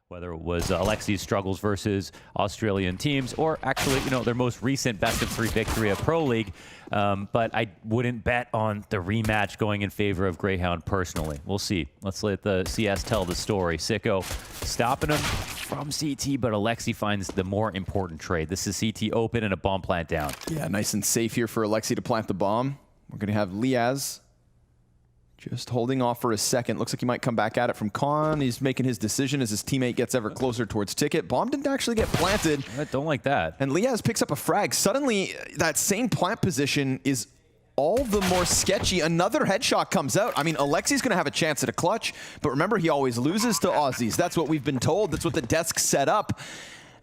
whether it was Alexi's struggles versus Australian teams, or actually, their most recent best-of-3 victory at Pro League. But I wouldn't bet on the rematch going in favor of Grayhound personally. We'll see. Let's let the CS tell the story. Sicko stopping him from CT, but Alexi finds the more important trade. This is CT open and a bomb plant down. Yeah, nice and safe here for Alexi to plant the bomb. We're going to have Liaz just holding off for a second. Looks like he might come back at it from Con. He's making his decision as his teammate gets ever closer towards Ticket. Bomb didn't actually get planted. I don't like that. And Liaz picks up a frag. Suddenly, that same plant position is all the more sketchy. Another headshot comes out. I mean, Alexi's going to have a chance at a clutch, but remember, he always loses to Aussies. That's what we've been told. That's what the desk set up.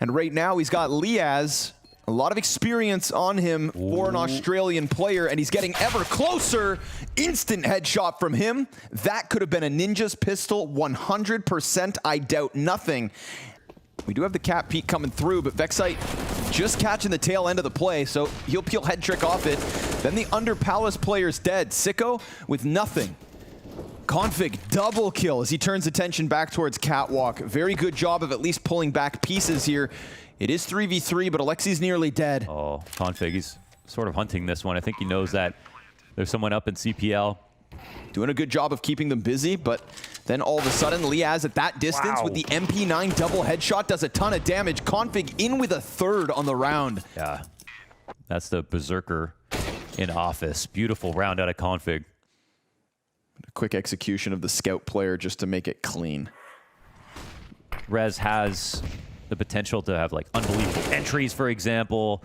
And right now, he's got Liaz. A lot of experience on him for an Australian player, and he's getting ever closer. Instant headshot from him. That could have been a Ninja's pistol, 100%. I doubt nothing. We do have the cap peek coming through, but Vexite just catching the tail end of the play, so he'll peel head trick off it. Then the under Palace player's dead. Sicko with nothing. Config double kill as he turns attention back towards Catwalk. Very good job of at least pulling back pieces here. It is 3v3, but Alexi's nearly dead. Oh, Config, he's sort of hunting this one. I think he knows that there's someone up in CPL. Doing a good job of keeping them busy, but then all of a sudden, Liaz at that distance with the MP9 double headshot does a ton of damage. Config in with a third on the round. Yeah, that's the Berserker in office. Beautiful round out of Config. A quick execution of the scout player just to make it clean. Rez has the potential to have like unbelievable entries, for example.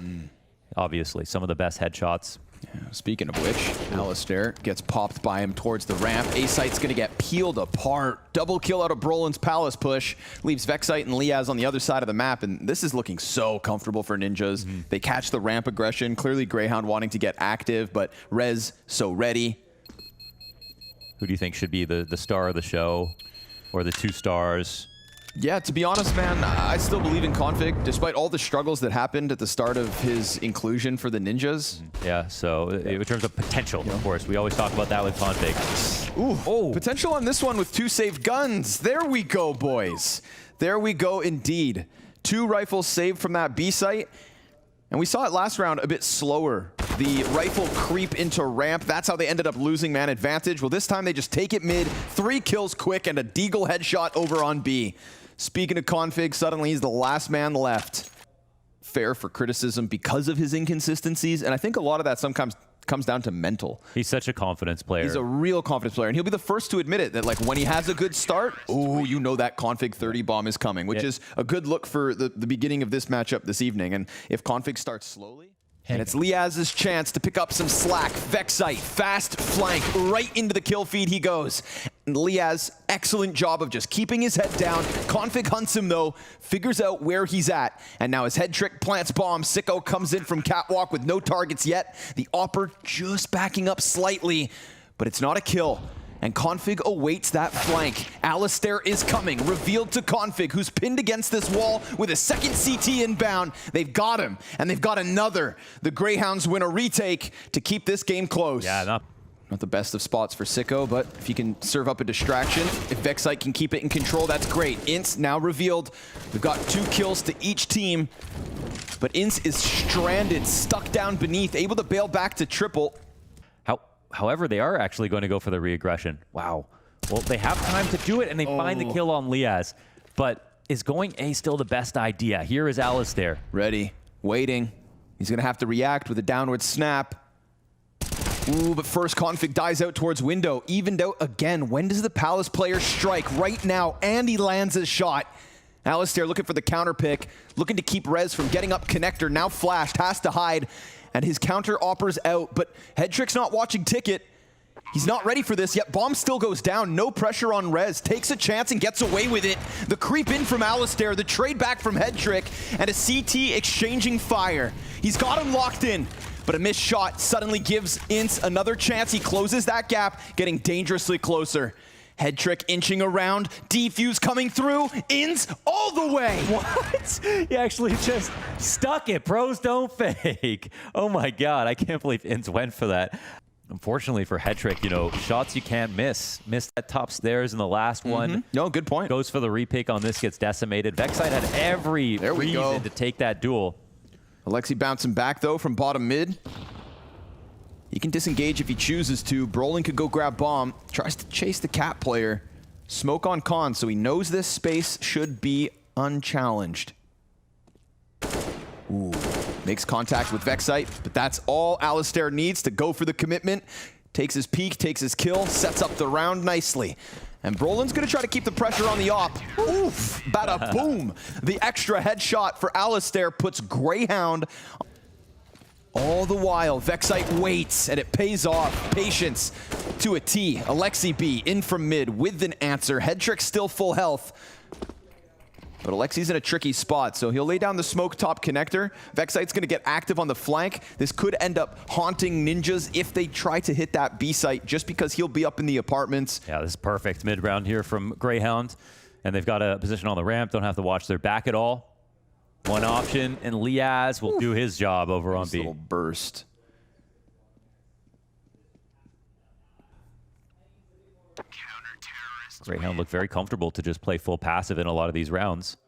Obviously, some of the best headshots. Yeah, speaking of which, Alistair gets popped by him towards the ramp. A-Site's going to get peeled apart. Double kill out of Brolin's Palace push. Leaves Vexite and Liaz on the other side of the map, and this is looking so comfortable for Ninjas. They catch the ramp aggression. Clearly Grayhound wanting to get active, but Rez so ready. Who do you think should be the star of the show, or the 2 stars? Yeah, to be honest, man, I still believe in Config, despite all the struggles that happened at the start of his inclusion for the Ninjas. Yeah, so in terms of potential, of course, we always talk about that with Config. Ooh, potential on this one with 2 saved guns. There we go, boys. There we go indeed. 2 rifles saved from that B site. And we saw it last round a bit slower. The rifle creep into ramp. That's how they ended up losing man advantage. Well, this time they just take it mid, 3 kills quick, and a deagle headshot over on B. Speaking of Config, suddenly he's the last man left. Fair for criticism because of his inconsistencies, and I think a lot of that sometimes comes down to mental. He's such a confidence player. He's a real confidence player, and he'll be the first to admit it, that like when he has a good start, oh, you know that Config 30 bomb is coming, which is a good look for the beginning of this matchup this evening. And if Config starts slowly, and it's Liaz's chance to pick up some slack. Vexite, fast flank, right into the kill feed he goes. And Liaz, excellent job of just keeping his head down. Config hunts him though, figures out where he's at. And now his head trick plants bomb. Sicko comes in from Catwalk with no targets yet. The Opper just backing up slightly, but it's not a kill. And Config awaits that flank. Alistair is coming, revealed to Config, who's pinned against this wall with a second CT inbound. They've got him, and they've got another. The Greyhounds win a retake to keep this game close. Yeah, not the best of spots for Sicko, but if he can serve up a distraction, if Vexite can keep it in control, that's great. Ence now revealed. We've got 2 kills to each team, but Ence is stranded, stuck down beneath, able to bail back to triple. However, they are actually going to go for the re-aggression. Wow. Well, they have time to do it, and they find the kill on Liaz. But is going A still the best idea? Here is Alistair. Ready, waiting. He's going to have to react with a downward snap. Ooh, but first Config dies out towards window. Evened out again. When does the Palace player strike? Right now, and he lands his shot. Alistair looking for the counter pick, looking to keep Rez from getting up connector. Now flashed, has to hide. And his counter Opper's out, but Headtrick's not watching Ticket. He's not ready for this yet. Bomb still goes down. No pressure on Rez. Takes a chance and gets away with it. The creep in from Alistair, the trade back from Headtrick, and a CT exchanging fire. He's got him locked in, but a missed shot suddenly gives Ence another chance. He closes that gap, getting dangerously closer. Headtrick inching around, defuse coming through, Ence all the way. What? He actually just stuck it. Pros don't fake. Oh my God, I can't believe Ence went for that. Unfortunately for hetrik, you know, shots you can't miss. Missed that top stairs in the last one. No, good point. Goes for the repick on this, gets decimated. Vexite had every reason to take that duel. Alexi bouncing back, though, from bottom mid. He can disengage if he chooses to. Brolin could go grab bomb. Tries to chase the cat player. Smoke on con, so he knows this space should be unchallenged. Ooh. Makes contact with Vexite, but that's all Alistair needs to go for the commitment. Takes his peek, takes his kill, sets up the round nicely. And Brolin's gonna try to keep the pressure on the op. Oof, bada boom. The extra headshot for Alistair puts Grayhound. All the while, Vexite waits, and it pays off. Patience to a T. Alexi B in from mid with an answer. hetrik still full health. But Alexi's in a tricky spot, so he'll lay down the smoke top connector. Vexite's gonna get active on the flank. This could end up haunting ninjas if they try to hit that B site, just because he'll be up in the apartments. Yeah, this is perfect mid-round here from Grayhound. And they've got a position on the ramp, don't have to watch their back at all. One option, and Liaz will do his job over on B. Little burst. Grayhound looked very comfortable to just play full passive in a lot of these rounds.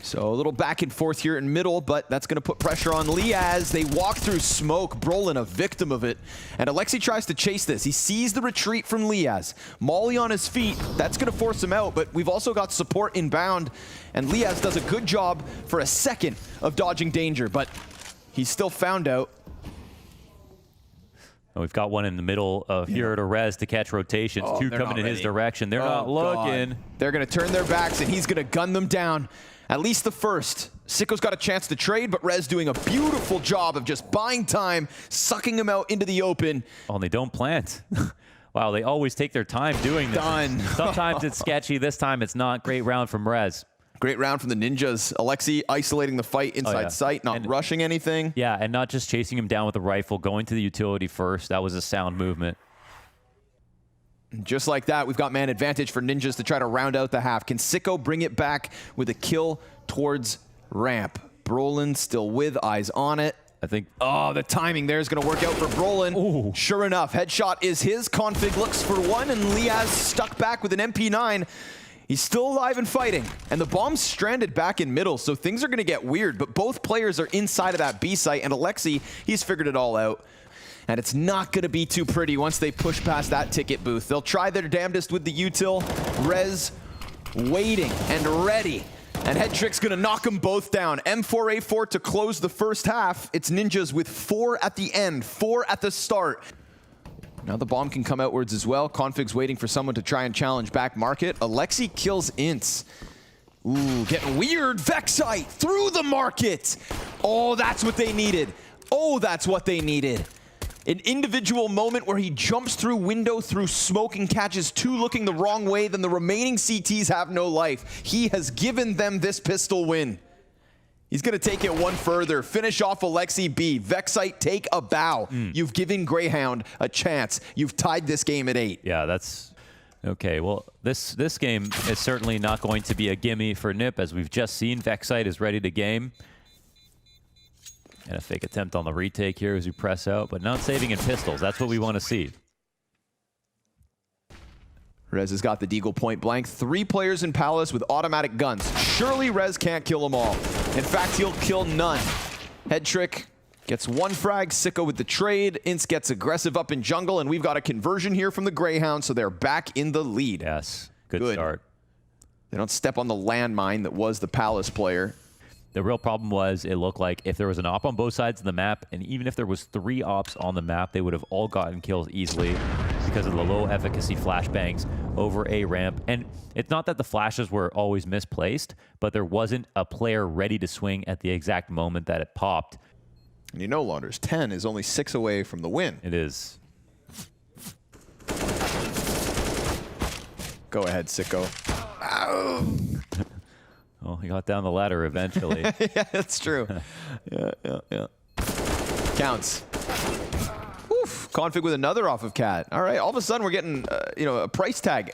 So a little back and forth here in middle, but that's going to put pressure on Liaz. They walk through smoke. Brolin a victim of it. And Alexi tries to chase this. He sees the retreat from Liaz. Molly on his feet. That's going to force him out, but we've also got support inbound. And Liaz does a good job for a second of dodging danger, but he's still found out. And we've got one in the middle of here to Rez to catch rotations. Two coming in his direction. They're not looking. God. They're going to turn their backs, and he's going to gun them down. At least the first. Sicko's got a chance to trade, but Rez doing a beautiful job of just buying time, sucking him out into the open. Oh, and they don't plant. Wow, they always take their time doing this. Done. Sometimes it's sketchy. This time it's not. Great round from Rez. Great round from the ninjas. Alexi isolating the fight inside sight, not rushing anything. Yeah, and not just chasing him down with the rifle, going to the utility first. That was a sound movement. Just like that, we've got man advantage for ninjas to try to round out the half. Can Sicko bring it back with a kill towards ramp? Brolin still with eyes on it. I think. Oh, the timing there is going to work out for Brolin. Ooh. Sure enough, headshot is his. Config looks for one, and Liaz stuck back with an MP9. He's still alive and fighting, and the bomb's stranded back in middle, so things are going to get weird, but both players are inside of that B site, and Alexi, he's figured it all out. And it's not going to be too pretty once they push past that ticket booth. They'll try their damnedest with the util. Rez waiting and ready. And hettrik's going to knock them both down. M4A4 to close the first half. It's ninjas with 4 at the end, 4 at the start. Now the bomb can come outwards as well. Config's waiting for someone to try and challenge back market. Alexi kills Ence. Ooh, getting weird. Vexite through the market. Oh, that's what they needed. Oh, that's what they needed. An individual moment where he jumps through window, through smoke, and catches 2 looking the wrong way. Then the remaining CTs have no life. He has given them this pistol win. He's going to take it one further. Finish off Alexi B. Vexite, take a bow. You've given Grayhound a chance. You've tied this game at 8. Yeah, that's okay. Well, this game is certainly not going to be a gimme for Nip, as we've just seen. Vexite is ready to game. And a fake attempt on the retake here as we press out, but not saving in pistols. That's what we want to see. Rez has got the deagle point blank. 3 players in Palace with automatic guns. Surely Rez can't kill them all. In fact, he'll kill none. hetrik gets 1 frag. Sicko with the trade. Ince gets aggressive up in jungle, and we've got a conversion here from the Grayhound, so they're back in the lead. Yes, good start. They don't step on the landmine that was the Palace player. The real problem was it looked like if there was an op on both sides of the map, and even if there was 3 ops on the map, they would have all gotten kills easily because of the low efficacy flashbangs over a ramp. And it's not that the flashes were always misplaced, but there wasn't a player ready to swing at the exact moment that it popped. And you know, Launders, 10 is only 6 away from the win. It is. Go ahead, Sicko. Ow. Well, he got down the ladder eventually. Yeah, that's true. Yeah. Counts. Oof. Config with another off of Cat. All right, all of a sudden we're getting, a price tag.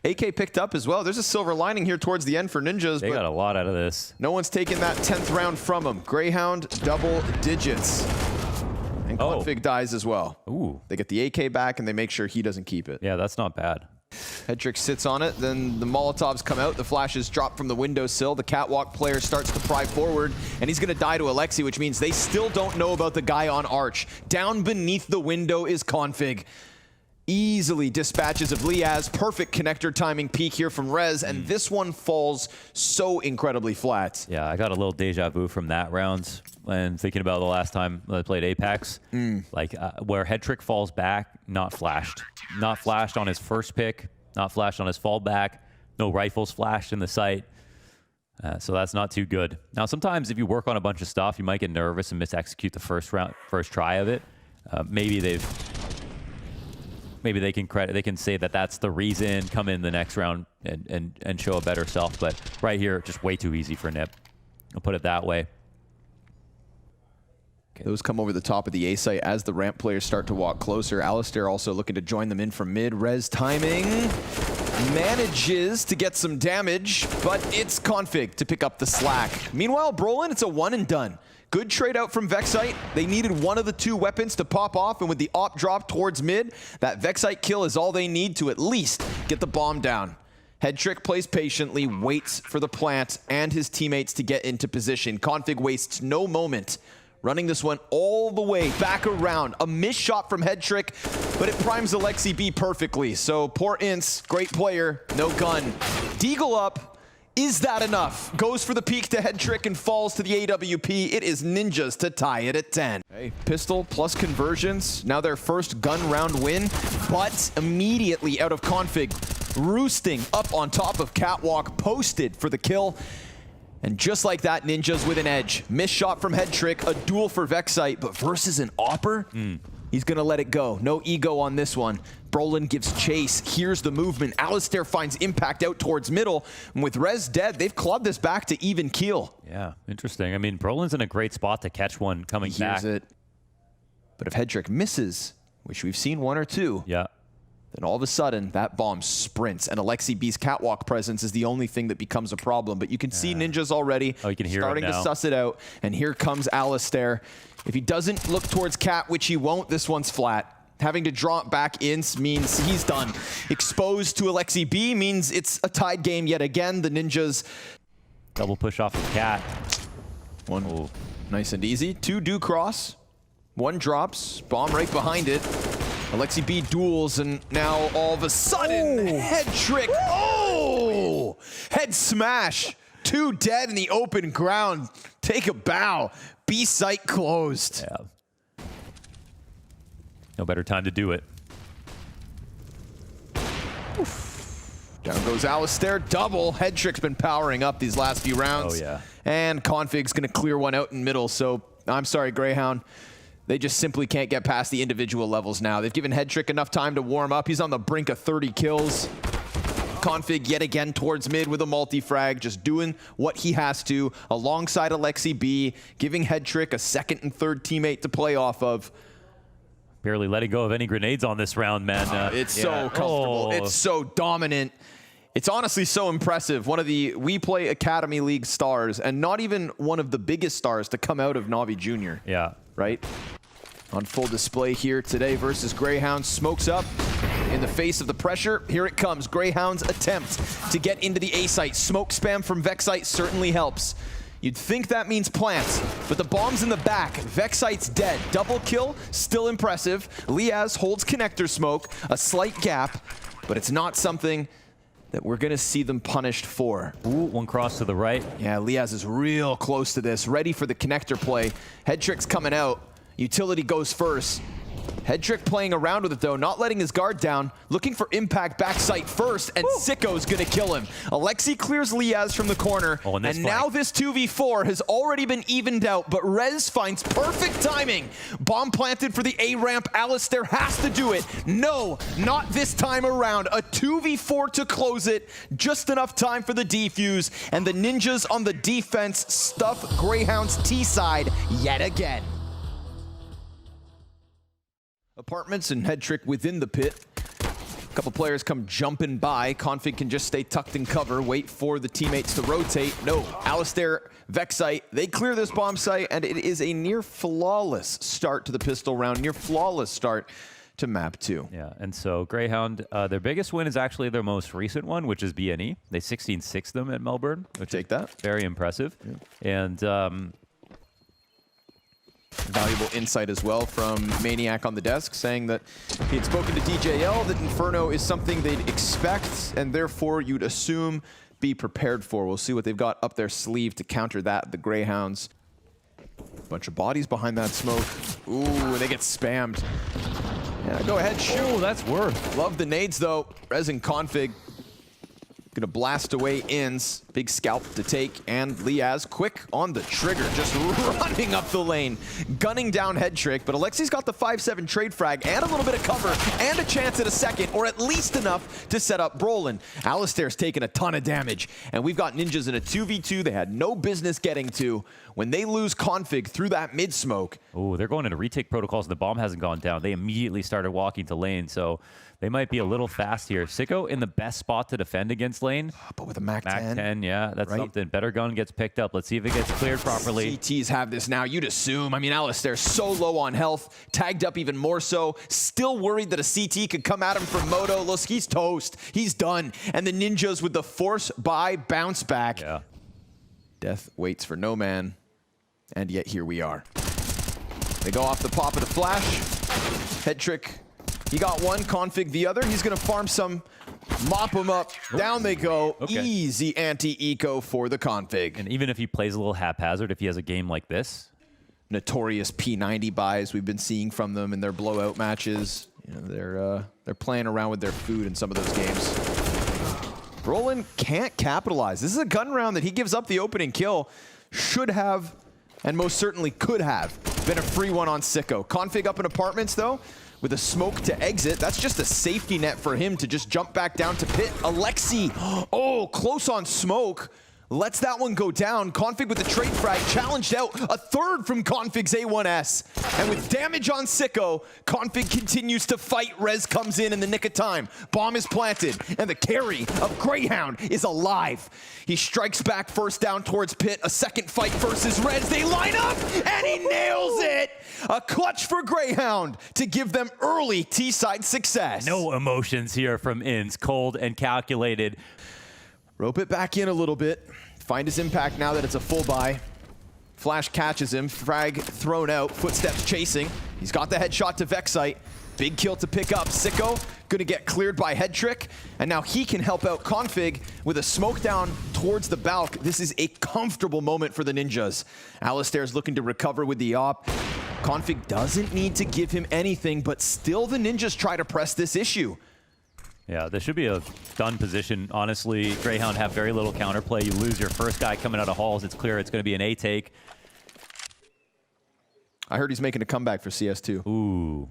AK picked up as well. There's a silver lining here towards the end for ninjas. They got a lot out of this. No one's taking that 10th round from him. Grayhound, double digits. And Config dies as well. Ooh. They get the AK back, and they make sure he doesn't keep it. Yeah, that's not bad. hetket sits on it, then the Molotovs come out, the flashes drop from the windowsill, the catwalk player starts to pry forward, and he's gonna die to Alexi, which means they still don't know about the guy on Arch. Down beneath the window is Config. Easily dispatches of Liaz, perfect connector timing peek here from Rez, and this one falls so incredibly flat. Yeah, I got a little deja vu from that round when thinking about the last time I played Apex. Like where hetket falls back, not flashed. Not flashed on his first pick, not flashed on his fallback, no rifles flashed in the sight. So that's not too good. Now, sometimes if you work on a bunch of stuff, you might get nervous and misexecute the first try of it. Maybe they can say that that's the reason, come in the next round and show a better self. But right here, just way too easy for Nip. I'll put it that way. Okay. Those come over the top of the A site as the ramp players start to walk closer. Alistair also looking to join them in from mid. Rez timing. Manages to get some damage, but it's Config to pick up the slack. Meanwhile, Brolin, it's a one and done. Good trade out from Vexite. They needed one of the two weapons to pop off, and with the op drop towards mid, that Vexite kill is all they need to at least get the bomb down. hetket plays patiently, waits for the plant and his teammates to get into position. Config wastes no moment, running this one all the way back around. A missed shot from hetket, but it primes Alexi B perfectly. So poor Ence, great player, no gun. Deagle up. Is that enough? Goes for the peek to hetket and falls to the AWP. It is Ninjas to tie it at 10. Okay, pistol plus conversions. Now their first gun round win, but immediately out of Config. Roosting up on top of Catwalk, posted for the kill. And just like that, Ninjas with an edge. Missed shot from hetket, a duel for Vexite, but versus an Opper, he's gonna let it go. No ego on this one. Brolin gives chase. Here's the movement. Alistair finds impact out towards middle. And with Rez dead, they've clubbed this back to even keel. Yeah, interesting. I mean, Brolin's in a great spot to catch one coming back. Here's it. But if hetket misses, which we've seen one or two, yeah, then all of a sudden, that bomb sprints, and Alexi B's catwalk presence is the only thing that becomes a problem. But you can see Ninjas already you can hear starting to suss it out. And here comes Alistair. If he doesn't look towards Cat, which he won't, this one's flat. Having to draw it back in means he's done. Exposed to Alexi B means it's a tied game yet again. The Ninjas... Double push off of Cat. One nice and easy. Two do cross. One drops. Bomb right behind it. Alexi B duels, and now all of a sudden, hetket. Oh! Head smash. Two dead in the open ground. Take a bow. B site closed. Yeah. No better time to do it. Down goes Alistair. Double. hetket been powering up these last few rounds. Oh, yeah. And Config's going to clear one out in middle. So I'm sorry, Grayhound. They just simply can't get past the individual levels now. They've given hetket enough time to warm up. He's on the brink of 30 kills. Config yet again towards mid with a multi-frag, just doing what he has to alongside Alexi B, giving hetket a second and third teammate to play off of. Barely letting go of any grenades on this round, man. It's so comfortable. It's so dominant. It's honestly so impressive. One of the We Play Academy League stars, and not even one of the biggest stars to come out of NaVi Jr. Yeah. Right? On full display here today versus Grayhound. Smokes up in the face of the pressure. Here it comes. Grayhound's attempt to get into the A site. Smoke spam from Vexite certainly helps. You'd think that means plants, but the bomb's in the back. Vexite's dead. Double kill, still impressive. Liaz holds connector smoke, a slight gap, but it's not something that we're gonna see them punished for. Ooh, one cross to the right. Yeah, Liaz is real close to this, ready for the connector play. hetket coming out. Utility goes first. hetket playing around with it though, not letting his guard down, looking for impact backside first, and Sicko's gonna kill him. Alexi clears Liaz from the corner, and now this 2v4 has already been evened out, but Rez finds perfect timing. Bomb planted for the A ramp. Alistair has to do it. No, not this time around. A 2v4 to close it. Just enough time for the defuse, and the Ninjas on the defense stuff Grayhound's T side yet again. Apartments and hetket within the pit. A couple players come jumping by. Config can just stay tucked in cover, wait for the teammates to rotate. No, Alistair, Vexite, they clear this bomb site, and it is a near flawless start to the pistol round, near flawless start to map 2. Yeah, and so Grayhound, their biggest win is actually their most recent one, which is BNE. They 16-6 them at Melbourne, which Take that. Very impressive. Yeah. And valuable insight as well from Maniac on the desk, saying that he had spoken to DJL that Inferno is something they'd expect, and therefore you'd assume be prepared for. We'll see what they've got up their sleeve to counter that, the Greyhounds. Bunch of bodies behind that smoke. Ooh, they get spammed. Yeah, go ahead, shoot. oh, that's worth. Love the nades, though. Resin Config gonna blast away Ence. Big scalp to take, and Liaz quick on the trigger, just running up the lane, gunning down Head Trick, but Alexi's got the 5-7 trade frag and a little bit of cover and a chance at a second, or at least enough to set up Brolin. Alistair's taken a ton of damage, and we've got Ninjas in a 2v2 they had no business getting to. When they lose Config through that mid-smoke. Oh, they're going into retake protocols. The bomb hasn't gone down. They immediately started walking to lane, so they might be a little fast here. Sicko in the best spot to defend against lane. But with a Mac 10. Mac 10, yeah, that's right? Something. Better gun gets picked up. Let's see if it gets cleared properly. CTs have this now, you'd assume. I mean, Alistair's so low on health, tagged up even more so. Still worried that a CT could come at him from Moto. Look, he's toast. He's done. And the Ninjas with the force buy bounce back. Yeah. Death waits for no man. And yet here we are. They go off the pop of the flash. Head Trick, he got one, Config the other. He's gonna farm some, mop him up. Down they go. Okay. Easy anti-eco for the Config. And even if he plays a little haphazard, if he has a game like this. Notorious P90 buys we've been seeing from them in their blowout matches. You know, they're playing around with their food in some of those games. Brolin can't capitalize. This is a gun round that he gives up the opening kill. Should have, and most certainly could have, been a free one on Sicko. Config up in apartments, though, with a smoke to exit. That's just a safety net for him to just jump back down to pit. Alexi, oh, close on smoke. Lets that one go down. Config with the trade frag, challenged out. A third from Config's A1S. And with damage on Sicko, Config continues to fight. Rez comes in the nick of time. Bomb is planted, and the carry of Grayhound is alive. He strikes back first down towards pit. A second fight versus Rez. They line up, and he nails it. A clutch for Grayhound to give them early T-side success. No emotions here from Ence. Cold and calculated. Rope it back in a little bit. Find his impact now that it's a full buy. Flash catches him. Frag thrown out. Footsteps chasing. He's got the headshot to Vexite. Big kill to pick up. Sicko gonna get cleared by Head Trick. And now he can help out Config with a smoke down towards the balk. This is a comfortable moment for the Ninjas. Alistair's looking to recover with the op. Config doesn't need to give him anything, but still the Ninjas try to press this issue. Yeah, this should be a done position. Honestly, Grayhound have very little counterplay. You lose your first guy coming out of halls. It's clear it's going to be an A take. I heard he's making a comeback for CS2. Ooh,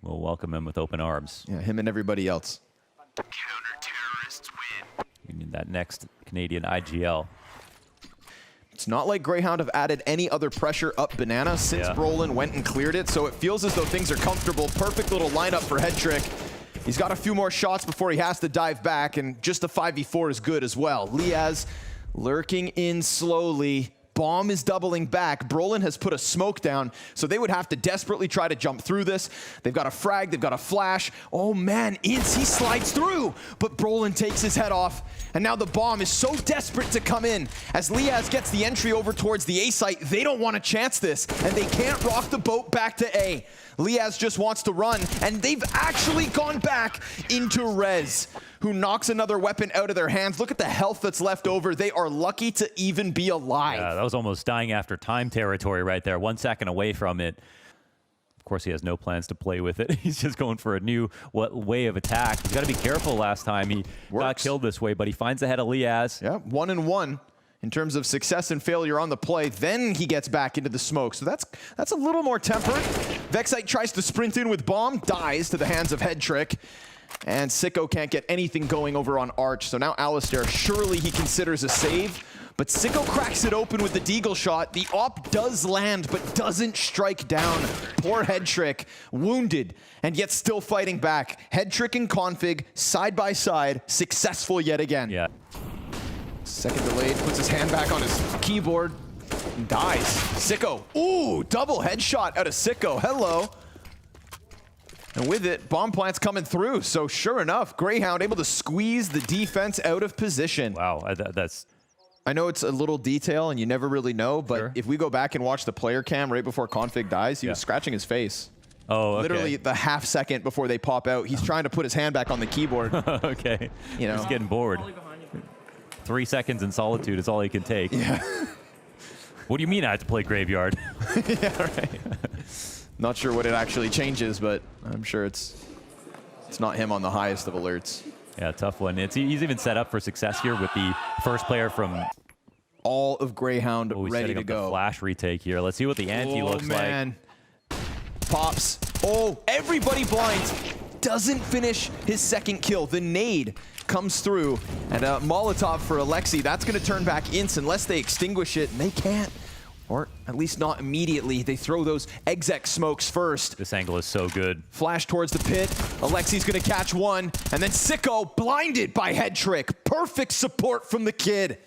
we'll welcome him with open arms. Yeah, him and everybody else. Counter-terrorists win. We need that next Canadian IGL. It's not like Grayhound have added any other pressure up Banana since Brolin went and cleared it, so it feels as though things are comfortable. Perfect little lineup for Head Trick. He's got a few more shots before he has to dive back, and just a 5v4 is good as well. Liaz lurking in slowly. Bomb is doubling back. Brolin has put a smoke down, so they would have to desperately try to jump through this. They've got a frag, they've got a flash. Oh man, Ence, he slides through, but Brolin takes his head off, and now the bomb is so desperate to come in. As Liaz gets the entry over towards the A site, they don't want to chance this, and they can't rock the boat back to A. Liaz just wants to run, and they've actually gone back into Rez, who knocks another weapon out of their hands. Look at the health that's left over. They are lucky to even be alive. Yeah, that was almost dying after time territory right there. 1 second away from it. Of course, he has no plans to play with it. He's just going for a new way of attack. He's got to be careful. Last time he got killed this way, but he finds the head of Liaz. Yeah, 1-1. In terms of success and failure on the play, then he gets back into the smoke. So that's a little more tempered. Vexite tries to sprint in with bomb, dies to the hands of Head Trick. And Sicko can't get anything going over on Arch. So now Alistair, surely he considers a save. but Sicko cracks it open with the deagle shot. The op does land, but doesn't strike down. Poor Head Trick, wounded, and yet still fighting back. Head Trick and Config, side by side, successful yet again. Yeah. Second delayed, puts his hand back on his keyboard, and dies. Sicko, ooh, double headshot out of Sicko, hello. And with it, bomb plant's coming through, so sure enough, Grayhound able to squeeze the defense out of position. Wow, that's... I know it's a little detail and you never really know, but Sure. if we go back and watch the player cam right before Config dies, he was scratching his face. Oh, okay. Literally the half second before they pop out, he's trying to put his hand back on the keyboard. Okay. You know. He's getting bored. 3 seconds in solitude is all he can take. Yeah. What do you mean I have to play Graveyard? Yeah, right. Not sure what it actually changes, but I'm sure it's not him on the highest of alerts. Yeah, tough one. He's even set up for success here with the first player from... All of Grayhound Oh, he's ready setting to up go. The flash retake here. Let's see what the ante looks man. Pops. Oh, everybody blinds. Doesn't finish his second kill. The nade comes through. And Molotov for Alexi. That's going to turn back Ence unless they extinguish it. And they can't. Or at least not immediately. They throw those exec smokes first. like. This angle is so good. Flash towards the pit. Alexi's going to catch one. And then Sicko blinded by Head Trick. Perfect support from the kid.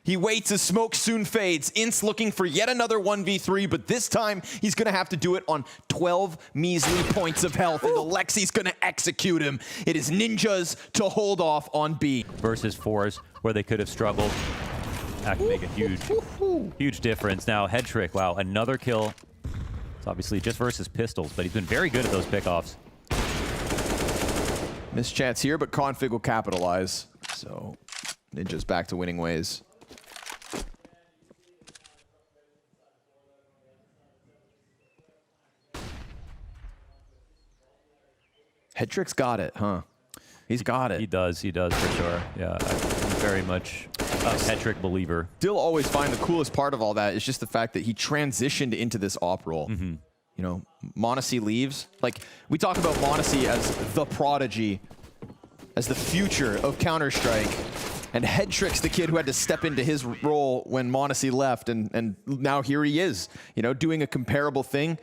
He waits as smoke soon fades. Ence looking for yet another 1v3, but this time he's going to have to do it on 12 measly points of health, and Alexi's going to execute him. It is Ninjas to hold off on B. Versus fours where they could have struggled. That can make a huge difference. Now, Head Trick, wow, another kill. It's obviously just versus pistols, but he's been very good at those pickoffs. Missed chance here, but Config will capitalize. So Ninja's back to winning ways. Head Trick's got it, huh? He's got it. He does for sure. Yeah, I'm very much a Head Trick believer. Still always find the coolest part of all that is just the fact that he transitioned into this op role. You know, Monacy leaves. Like, we talk about Monacy as the prodigy, as the future of Counter-Strike. And Head Trick's the kid who had to step into his role when Monacy left, and now here he is, you know, doing a comparable thing.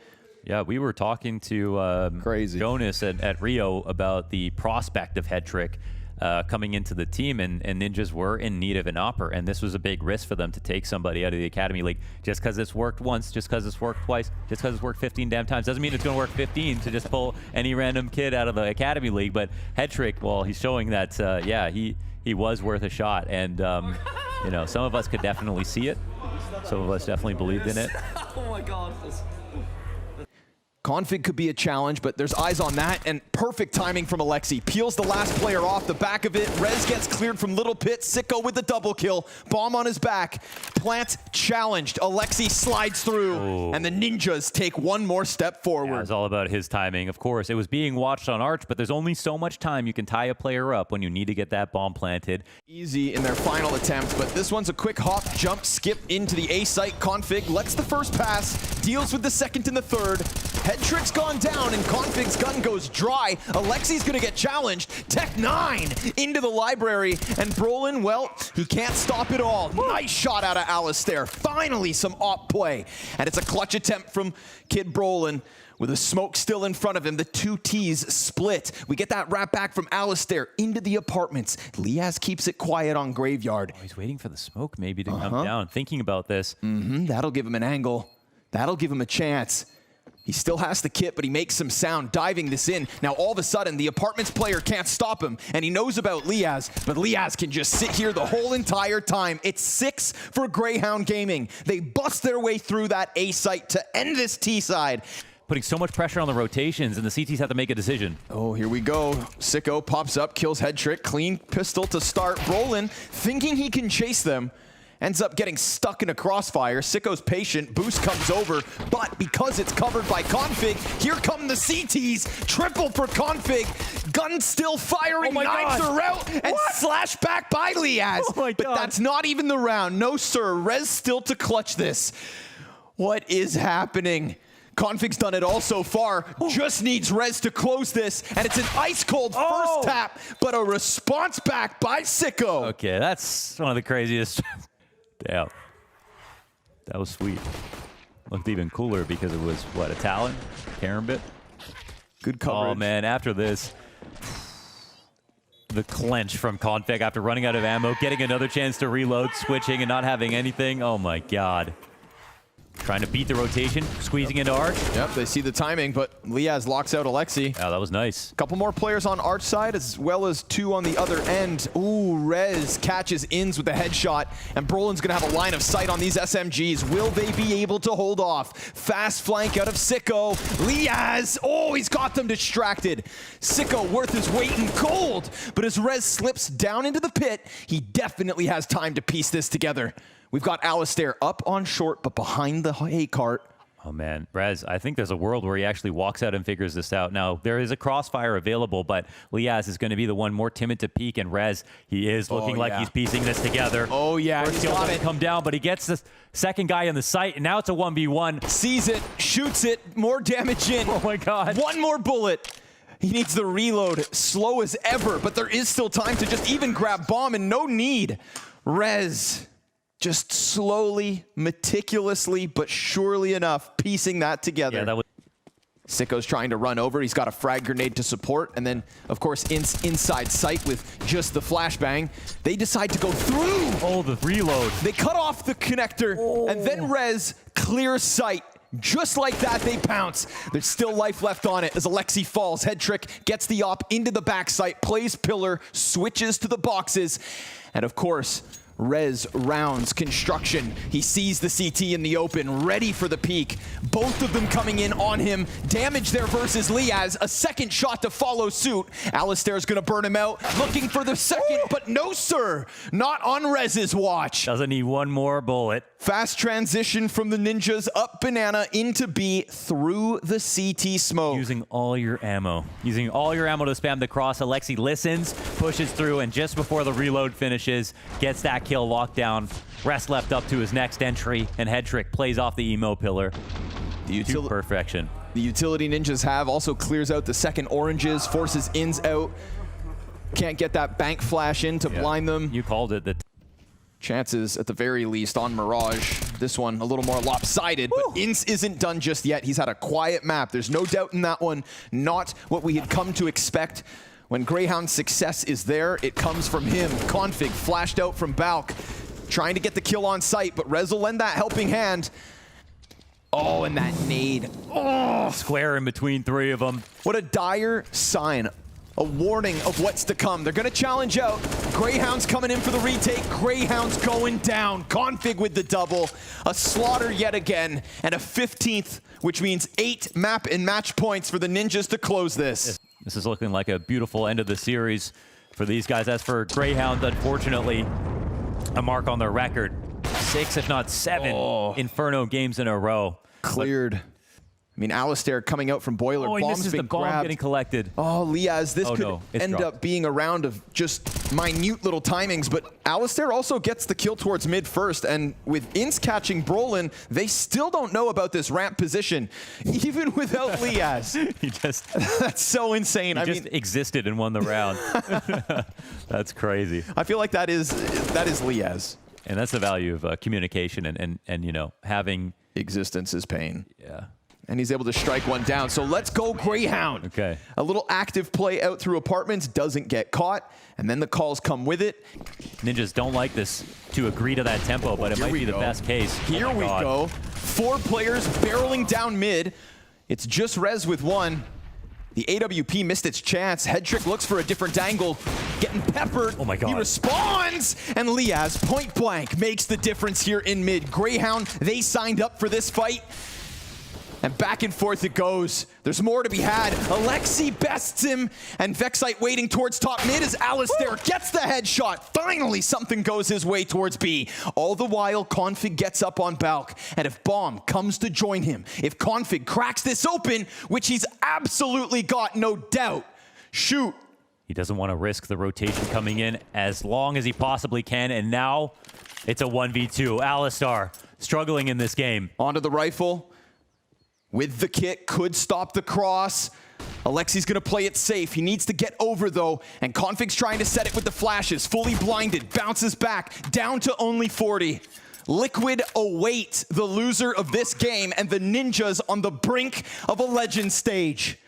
Yeah, we were talking to Crazy. Jonas at Rio about the prospect of Head Trick coming into the team, and Ninjas were in need of an opper, and this was a big risk for them to take somebody out of the Academy League. Just because it's worked once, just because it's worked twice, just because it's worked 15 damn times, doesn't mean it's going to work 15 to just pull any random kid out of the Academy League. But Head Trick, well, he's showing that, yeah, he was worth a shot, and you know, some of us could definitely see it. Some of us definitely believed in it. Oh my god. Config could be a challenge, but there's eyes on that, and perfect timing from Alexi. Peels the last player off the back of it. Rez gets cleared from Little Pit. Sicko with the double kill. Bomb on his back. Plant challenged. Alexi slides through, and the Ninjas take one more step forward. Yeah, it's all about his timing. Of course, it was being watched on Arch, but there's only so much time you can tie a player up when you need to get that bomb planted. Easy in their final attempt, but this one's a quick hop, jump, skip into the A site. Config lets the first pass, deals with the second and the third. Head Trick's gone down, and Config's gun goes dry. Alexi's gonna get challenged. Tech 9 into the library, and Brolin, well, he can't stop it all. Nice shot out of Alistair. Finally, some op play. And it's a clutch attempt from Kid Brolin. With a smoke still in front of him, the two T's split. We get that wrap back from Alistair into the apartments. Liaz keeps it quiet on Graveyard. Oh, he's waiting for the smoke maybe to come down. Thinking about this. That'll give him an angle. That'll give him a chance. He still has the kit, but he makes some sound diving this in. Now, all of a sudden, the apartments player can't stop him, and he knows about Liaz, but Liaz can just sit here the whole entire time. It's 6 for Grayhound Gaming. They bust their way through that A site to end this T side. Putting so much pressure on the rotations, and the CTs have to make a decision. Oh, here we go. Sicko pops up, kills Head Trick, clean pistol to start. Brolin, thinking he can chase them, ends up getting stuck in a crossfire. Sicko's patient, boost comes over, but because it's covered by Config, here come the CTs. Triple for Config. Gun still firing, knives are out, and slash back by Liaz. Oh my but God. that's not even the round. No, sir. Rez still to clutch this. What is happening? Config's done it all so far, just needs Rez to close this, and it's an ice-cold first tap, but a response back by Sicko. Okay, that's one of the craziest Yeah. That was sweet. Looked even cooler because it was, what, a Talon? Karambit? Good coverage. Oh, man, after this, the clench from Config after running out of ammo, getting another chance to reload, switching, and not having anything. Oh, my God. Trying to beat the rotation, squeezing into Arch. Yep, they see the timing, but Liaz locks out Alexi. Oh, that was nice. Couple more players on Arch side, as well as 2 on the other end. Ooh, Rez catches Ins with the headshot, and Brolin's gonna have a line of sight on these SMGs. Will they be able to hold off? Fast flank out of Sicko. Liaz, oh, he's got them distracted. Sicko worth his weight in gold, but as Rez slips down into the pit, he definitely has time to piece this together. We've got Alistair up on short, but behind the hay cart. Oh, man. Rez, I think there's a world where he actually walks out and figures this out. Now, there is a crossfire available, but Liaz is going to be the one more timid to peek, and Rez, he is looking like he's piecing this together. Oh, yeah, First he's kill got doesn't it. come down, but he gets the second guy in the sight, and now it's a 1v1. Sees it, shoots it, more damage in. Oh, my God. One more bullet. He needs the reload, slow as ever, but there is still time to just even grab bomb and no need. Rez, just slowly, meticulously, but surely enough, piecing that together. Yeah, that was... Sicko's trying to run over. He's got a frag grenade to support. And then, of course, inside sight with just the flashbang. They decide to go through. Oh, the reload. They cut off the connector. And then Rez clears sight. Just like that, they pounce. There's still life left on it as Alexi falls. Head trick gets the op into the backside, plays pillar, switches to the boxes. And, of course, Rez rounds construction. He sees the CT in the open, ready for the peak. Both of them coming in on him. Damage there versus Liaz. A second shot to follow suit. Alistair's gonna burn him out. Looking for the second, but no, sir. Not on Rez's watch. Doesn't need one more bullet. Fast transition from the ninjas up banana into B through the CT smoke. Using all your ammo. Using all your ammo to spam the cross. Alexi listens, pushes through, and just before the reload finishes, gets that kill locked down. Rest left up to his next entry, and head trick plays off the emo pillar to perfection. The utility ninjas have also clears out the second oranges, forces Ins out. Can't get that bank flash in to blind them. You called it. Chances, at the very least, on Mirage. This one a little more lopsided, but Ins isn't done just yet. He's had a quiet map. There's no doubt in that one. Not what we had come to expect. When Grayhound's success is there, it comes from him. Config flashed out from Balk, trying to get the kill on sight, but Rez will lend that helping hand. Oh, and that nade. Oh, Square in between 3 of them. what a dire sign. A warning of what's to come. They're going to challenge out. Grayhound's coming in for the retake. Grayhound's going down. Config with the double. A slaughter yet again. And a 15th, which means 8 map and match points for the ninjas to close this. This is looking like a beautiful end of the series for these guys. As for Grayhound, unfortunately, a mark on their record. 6, if not 7, Inferno games in a row. Cleared. I mean, Alistair coming out from Boiler. Oh, he Bomb's misses been the bomb grabbed. getting collected. Oh, Liaz, this Oh, could no, it's end dropped. up being a round of just minute little timings, but Alistair also gets the kill towards mid first, and with Ince catching Brolin, they still don't know about this ramp position, even without Liaz. He just That's so insane. I just mean, existed and won the round. That's crazy. I feel like that is Liaz. And that's the value of communication and you know, having... Existence is pain. Yeah. And he's able to strike one down. So let's go Grayhound. Okay. A little active play out through apartments, doesn't get caught, and then the calls come with it. Ninjas don't like this to agree to that tempo, but it might be the best case. Here we go. 4 players barreling down mid. It's just Rez with 1. The AWP missed its chance. Head trick looks for a different angle. Getting peppered. Oh my God. He responds, and Liaz point blank makes the difference here in mid. Grayhound, they signed up for this fight. And back and forth it goes. There's more to be had. Alexi bests him, and Vexite waiting towards top mid as Alistair gets the headshot. Finally, something goes his way towards B. All the while, Config gets up on Balk, and if Bomb comes to join him, if Config cracks this open, which he's absolutely got no doubt, shoot. He doesn't want to risk the rotation coming in as long as he possibly can, and now it's a 1v2. Alistar struggling in this game. Onto the rifle. With the kit, could stop the cross. Alexi's gonna play it safe. He needs to get over though, and Config's trying to set it with the flashes. Fully blinded, bounces back, down to only 40. Liquid await the loser of this game and the Ninjas on the brink of a legend stage.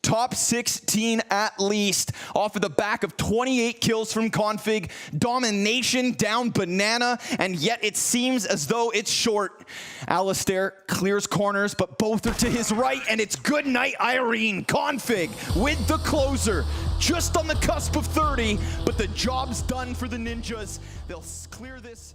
Top 16 at least, off of the back of 28 kills from Config, domination down banana, and yet it seems as though it's short. Alistair clears corners, but both are to his right, and it's good night, Irene. Config with the closer, just on the cusp of 30, but the job's done for the Ninjas. They'll clear this.